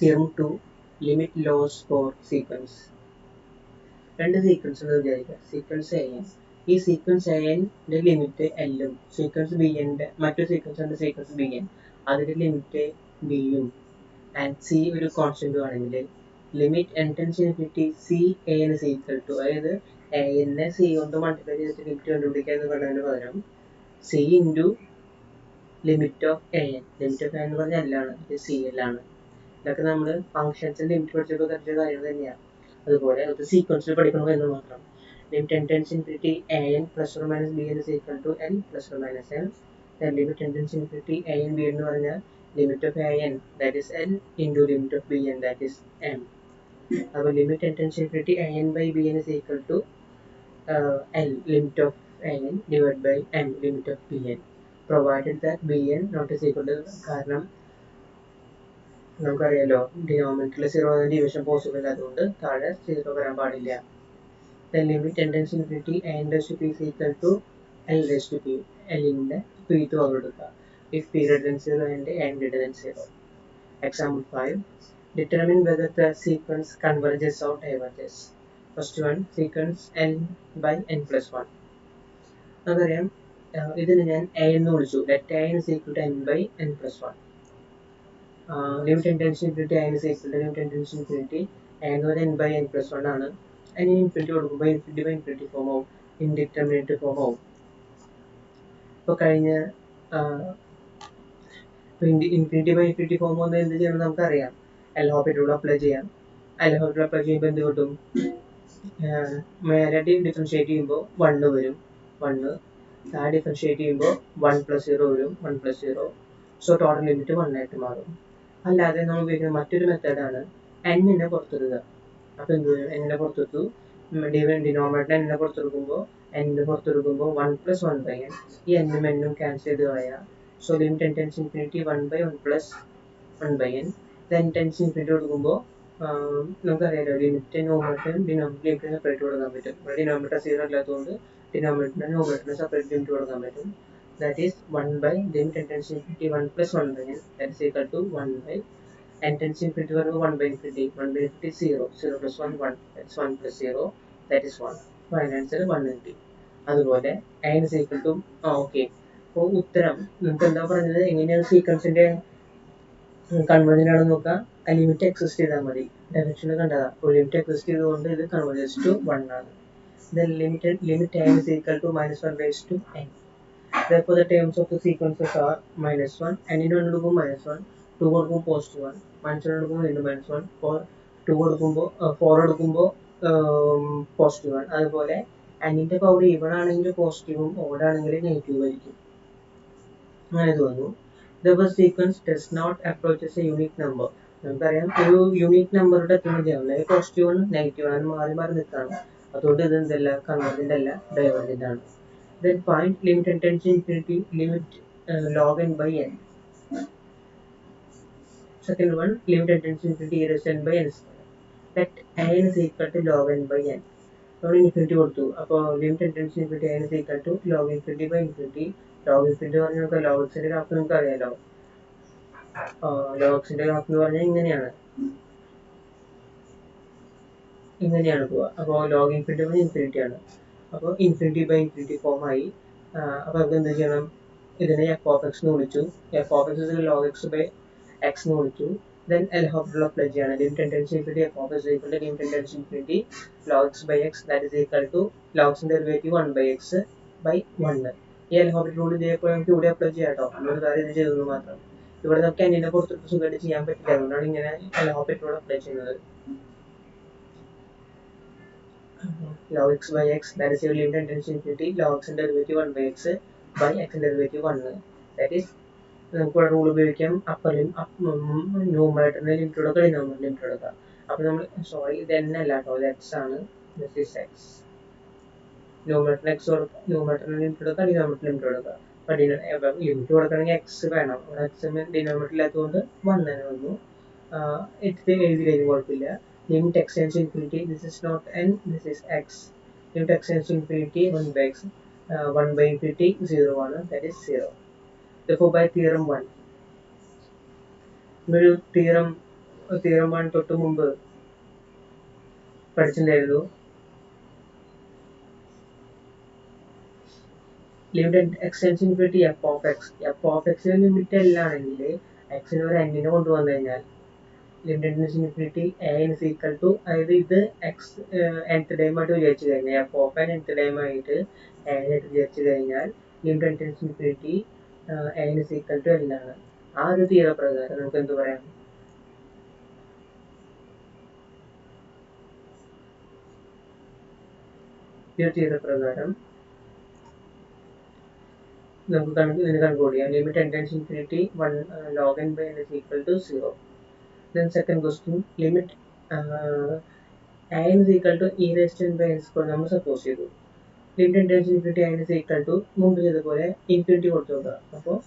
Theorem 2 limit laws for sequence. രണ്ട് sequence എന്ന് വിചാരിക്കുക. സീക്വൻസ് എ എൻ, ഈ സീക്വൻസ് എ എൻ്റെ ലിമിറ്റ് എല്ലും സീക്വൻസ് ബി എൻ്റെ മറ്റൊരു സീക്വൻസ് സീക്വൻസ് ബി എൻ അതിൻ്റെ ലിമിറ്റ് ബിയും ആൻഡ് സി ഒരു കോൺസ്റ്റൻറ്റും ആണെങ്കിൽ limit n tends infinity c a n is equal to, അതായത് എ എന്നെ സി കൊണ്ട് മൾട്ടിപ്ലൈ ചെയ്തിട്ട് ലിമിറ്റ് കണ്ടുപിടിക്കുക എന്ന് പറഞ്ഞതിന് പകരം c into limit of a n, limit of a എന്ന് പറഞ്ഞാൽ എല്ലാണ്, ഇത് സി എല്ലാണ്. ഇതൊക്കെ നമ്മൾ ഫംഗ്ഷൻസിൻ്റെ ലിമിറ്റ് പഠിച്ചപ്പോൾ കുറച്ച് കാര്യങ്ങൾ തന്നെയാണ്. അതുപോലെ അത് സീക്വൻസിൽ പഠിക്കണം എന്ന് മാത്രം. Limit n tends infinity a n plus or minus b n is equal to n plus or minus n. Limit n tends infinity a n b എന്ന് പറഞ്ഞാൽ limit of a n that is n into limit of b n that is m. അപ്പോൾ limit n tends infinity a n by b n is equal to l limit of a n divide by m limit of b n, provided that b n not is equal to, കാരണം നമുക്കറിയാലോ ഡിനോമിനേറ്ററിൽ 0 division possible, അതുകൊണ്ട് താഴെ 0 വരാൻ പാടില്ല. Then limit n tends to infinity n raised to p is equal to l raised to p. L-ന്റെ p to power എടുക്കുക if p greater than 0 and n greater than 0. Example 5. Determine whether the sequence converges or diverges. First one, sequence n by n plus 1. നമുക്കറിയാം ഇതിന് ഞാൻ a എന്ന് വിളിച്ചു. Let a is equal to n by n plus 1. Limit n tends to infinity n is equal to limit n tends to infinity n എന്ന് പറഞ്ഞാൽ n by n plus 1 ആണ്. അതിന് infinity കൊടുക്കുമ്പോൾ ഇൻഫിനിറ്റി ബൈ ഇൻഫിനിറ്റി ഫോം ആവും, indeterminate form ആവും. ഇപ്പോൾ കഴിഞ്ഞ infinity by infinity form വന്ന് എന്ത് ചെയ്യണം നമുക്കറിയാം. എൽ ഹോപ്പിറ്റോട് അപ്ലൈ ചെയ്യാം. എൽ ഹോപ്പിറ്റോട് അപ്ലൈ ചെയ്യുമ്പോൾ എന്ത് കിട്ടും? മേലെ ഡിഫറൻഷിയേറ്റ് ചെയ്യുമ്പോൾ 1 വരും, 1. താഴെ ഡിഫറൻഷിയേറ്റ് ചെയ്യുമ്പോൾ 1 + 0 വരും, 1 + 0. സോ ടോട്ടൽ ലിമിറ്റ് 1 ആയിട്ട് മാറും. അല്ലാതെ നമ്മൾ ഉപയോഗിക്കുന്ന മറ്റൊരു മെത്തേഡാണ് എന്നിനെ പുറത്തെടുക്കുക. അപ്പോൾ എന്ത് വരും? എന്നിനെ പുറത്തെടുത്തു, ഡിനോമിനേറ്റർ എന്നിനെ പുറത്തെടുക്കുമ്പോൾ 1 + 1 ബൈ n, ഈ എന്നും എന്നും ക്യാൻസൽ ചെയ്ത് കളയാം. So limit n tends infinity 1 by 1 + 1 by n. n tends infinity കൊടുക്കുമ്പോൾ നമുക്കറിയാലോ ലിമിറ്റ് ന്യൂമറേറ്ററും ഡിനോമിനേറ്ററും സെപ്പറേറ്റ് കൊടുക്കാൻ പറ്റും. ഡിനോമിനേറ്റർ 0 അല്ലാത്തതുകൊണ്ട് ഡിനോമിനേറ്ററിന് സെപ്പറേറ്റ് ലിമിറ്റ് കൊടുക്കാൻ പറ്റും. That is 1 by limit n tends infinity 1 + 1 by n that is equal to 1 by n tends to infinity പറയുമ്പോൾ 1 by infinity 0, 0 + 1 1, that's 1 + 0 that is 1. Final answer 1 കിട്ടി. അതുപോലെ n is equal to okay. അപ്പോൾ ഉത്തരം നമുക്ക് എന്താ പറഞ്ഞത്, എങ്ങനെയാണ് സീക്വൻസിന്റെ കൺവേർജൻ ആണെന്ന് നോക്കാം. ലിമിറ്റ് എക്സിസ്റ്റ് ചെയ്താൽ മതി, ഡയറക്ഷനിൽ കണ്ടതാ. അപ്പോൾ ലിമിറ്റ് എക്സിസ്റ്റ് ചെയ്തുകൊണ്ട് ഇത് കൺവേർജസ് ടു 1 ആണ്. Then limit n is equal to -1 raised to n. Therefore the terms of the sequences are -1, n ന് കൊടുക്കുമ്പോൾ -1, 2 കൊടുക്കുമ്പോൾ +1, -1 കൊടുക്കുമ്പോൾ വീണ്ടും -1, 2 കൊടുക്കുമ്പോൾ 4 എടുക്കുമ്പോൾ +1. അതുപോലെ n-ന്റെ പവർ ഈവൺ ആണെങ്കിൽ പോസിറ്റീവും ഓഡ് ആണെങ്കിൽ നെഗറ്റീവ് ആയിരിക്കും. അങ്ങനെ തോന്നുന്നു. The sequence does not approach as a unique number. നമുക്കറിയാം ഒരു യൂണിക് നമ്പറുടെ എത്തുന്ന പോസിറ്റീവ് ആണ് നെഗറ്റീവ് ആണ് മാറി മാറി നിൽക്കുകയാണ്. അതുകൊണ്ട് ഇത് എന്തല്ല കൺവേർജന്റ് അല്ല, ഡൈവേർജന്റ് ആണ്. Then find limit n tends to infinity limit log n by n. Second one, limit n tends to infinity e raised to n by n square. Let n is equal to log n by n. നമ്മൾ infinity കൊടുത്തു, അപ്പോൾ limit n tends to infinity n is equal to log infinity by infinity. log infinity പറഞ്ഞാൽ നമുക്ക് log x-ന്റെ graph നമുക്ക് അറിയാലോ. log x-ന്റെ graph എന്ന് പറഞ്ഞാൽ ഇങ്ങനെയാണ് പോവുക. അപ്പോൾ log infinity പറഞ്ഞാൽ ഇൻഫിനിറ്റി ആണ്. അപ്പോൾ ഇൻഫിനിറ്റി ബൈ ഇൻഫിനിറ്റി ഫോം ആയി. അപ്പോൾ നമുക്ക് എന്ത് ചെയ്യണം? ഇതിനെ f of x എന്ന് വിളിച്ചു. f of x is log x by x എന്ന് വിളിച്ചു. Then L Hospital അപ്ലൈ ചെയ്യാണ്. Limit n tends to infinity f of x is equal to limit n tends to infinity log x by x that is equal to log x ന്റെ derivative 1 by x by 1. ഈ L Hospital rule ഇതേപോലെ നമുക്ക് ഇവിടെ apply ചെയ്യാം കേട്ടോ. നമ്മളൊരു കാര്യം ഇത് ചെയ്തത് മാത്രം. ഇവിടെ നമുക്ക് n-നെ പുറത്തിട്ട് സുഖമായിട്ട് ചെയ്യാൻ പറ്റില്ല, അതുകൊണ്ടാണ് ഇങ്ങനെ L Hospital റൂൾ അപ്ലൈ ചെയ്യുന്നത്. log x by x that is your limit n tends to infinity log x ന്റെ derivative 1 by x by x ന്റെ ഡെറിവേറ്റീവ് 1. that is നമുക്ക് റൂൾ ഉപയോഗിക്കാം. ന്യൂമറേറ്ററിന്റെ ലിമിറ്റ് കൊടുക്കുക, ഡിനോമിനേറ്റർ ലിമിറ്റ് കൊടുക്കുക. അപ്പോൾ നമ്മൾ ഇത് n അല്ല കേട്ടോ, ഇത് x ആണ്. This is x. ന്യൂമറേറ്ററിന് x കൊടുക്കുക, ന്യൂമറേറ്ററിന് ലിമിറ്റ് കൊടുക്കുക, ഡിനോമിനേറ്റർ ലിമിറ്റ് കൊടുക്കുക. അപ്പോൾ ലിമിറ്റ് കൊടുക്കണമെങ്കിൽ x വേണം. x ഡിനോമിനേറ്റർ ഇല്ലാത്തതുകൊണ്ട് 1 തന്നെ വന്നു. എഴുതിയില്ലെങ്കിൽ കുഴപ്പമില്ല. Limit x tends to infinity, this is not n, this is x. Limit x tends to infinity 1 by x, 1 by infinity 0 ആണ്, that is 0. Therefore by theorem 1, ഒരു തിയറം തിയറം 1 തൊട്ട് മുമ്പ് പഠിച്ചിട്ടുണ്ടായിരുന്നു. Limit x tends infinity f of എക്സിന് limit എല്ലാണെങ്കിൽ എക്സിന് ഒരു എന്നിനെ കൊണ്ടുവന്നു കഴിഞ്ഞാൽ limit infinity a is equal to, അതായത് ഇത് എക്സ് nth ടൈം ആയിട്ട് വിചാരിച്ചു കഴിഞ്ഞാൽ f of n nth time ആയിട്ട് ആയിട്ട് വിചാരിച്ചു കഴിഞ്ഞാൽ limit infinity a is equal to എല്ലാണ്. ആ ഒരു തീര പ്രകാരം നമുക്ക് എന്ത് പറയാം? ഈ ഒരു തീര പ്രകാരം നമുക്ക് ഇതിന് കൺക്ലൂഡ് ചെയ്യാം. Limit tends infinity 1 log n by n is equal to 0. Then second question, limit n is equal to e raised to n by n square നമ്മൾ സപ്പോസ് ചെയ്തു. Limit tends infinity n is equal to മുമ്പ് ചെയ്തപോലെ infinity കൊടുത്തു നോക്കുക. അപ്പോൾ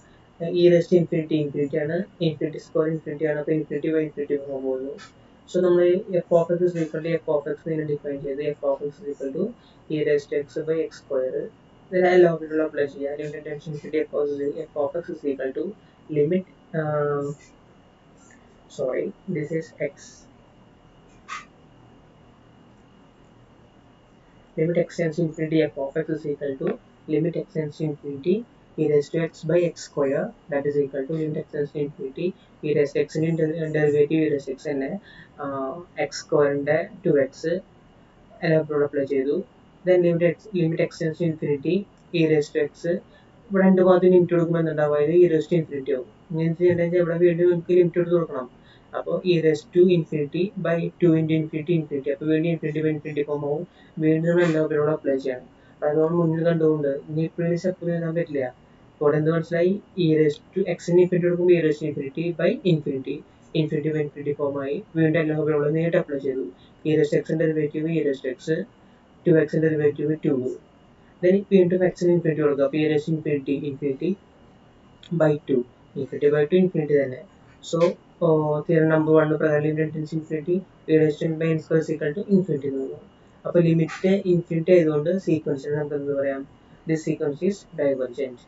e raised to infinity ആണ്, infinity square infinity ആണ്, അപ്പോൾ infinity by infinity പോകുന്നു. സോ നമ്മൾ f of x is equal to f of x ഇങ്ങനെ ഡിഫൈൻ ചെയ്ത് f of x is equal to e raise to x by x square ലോഗിലുള്ള apply ചെയ്യുക. Limit tends infinity f of x is equal to limit this is x. Limit x tends to infinity f of x is equal to limit x tends to infinity e raised to x by x square, that is equal to limit x tends to infinity e raised to x in derivative e raised to x and x square and 2x എല്ലാവരോട് apply ചെയ്തു. Then limit x tends to infinity e raised to x, ഇവിടെ രണ്ട് ഭാഗത്ത് limit കൊടുക്കുമ്പോൾ എന്തുണ്ടാവും? അതായത് e raised to infinity ആവും. ഇങ്ങനെ ചെയ്യണമെങ്കിൽ ഇവിടെ വീണ്ടും നമുക്ക് ലിമിറ്റ് എടുത്ത് കൊടുക്കണം. അപ്പോൾ e raised to infinity by 2 into infinity, അപ്പോൾ വീണ്ടും ഇൻഫിനിറ്റി ബൈ ഇൻഫിനിറ്റി ഫോം ആവും. വീണ്ടും എല്ലാവരോടും അപ്ലൈ ചെയ്യണം. അത് നമ്മൾ മുന്നിൽ കണ്ടുകൊണ്ട് ഇനി ഇപ്പോഴും സ്റ്റെപ്പ് എഴുതാൻ പറ്റില്ല. ഇവിടെ എന്ത് മനസ്സിലായി? e raised to x ന് ഇൻഫിനിറ്റി കൊടുക്കുമ്പോൾ e raised to infinity by infinity by infinity form ആയി. വീണ്ടും എല്ലാവരോടും നേരിട്ട് അപ്ലൈ ചെയ്തു. e raised to x derivative e raised to x, 2x derivative 2. then വീണ്ടും x ന് ഇൻഫിനിറ്റി കൊടുക്കുക. അപ്പോൾ e raised to infinity by 2, infinity തന്നെ. സോ തിയറം നമ്പർ 1 പ്രകാരം limit infinity e raised to n by n square is equal to infinity എന്ന് പറഞ്ഞു. അപ്പോൾ limit infinity ആയതുകൊണ്ട് സീക്വൻസിന് നമുക്ക് എന്ത് പറയാം? This sequence is divergent.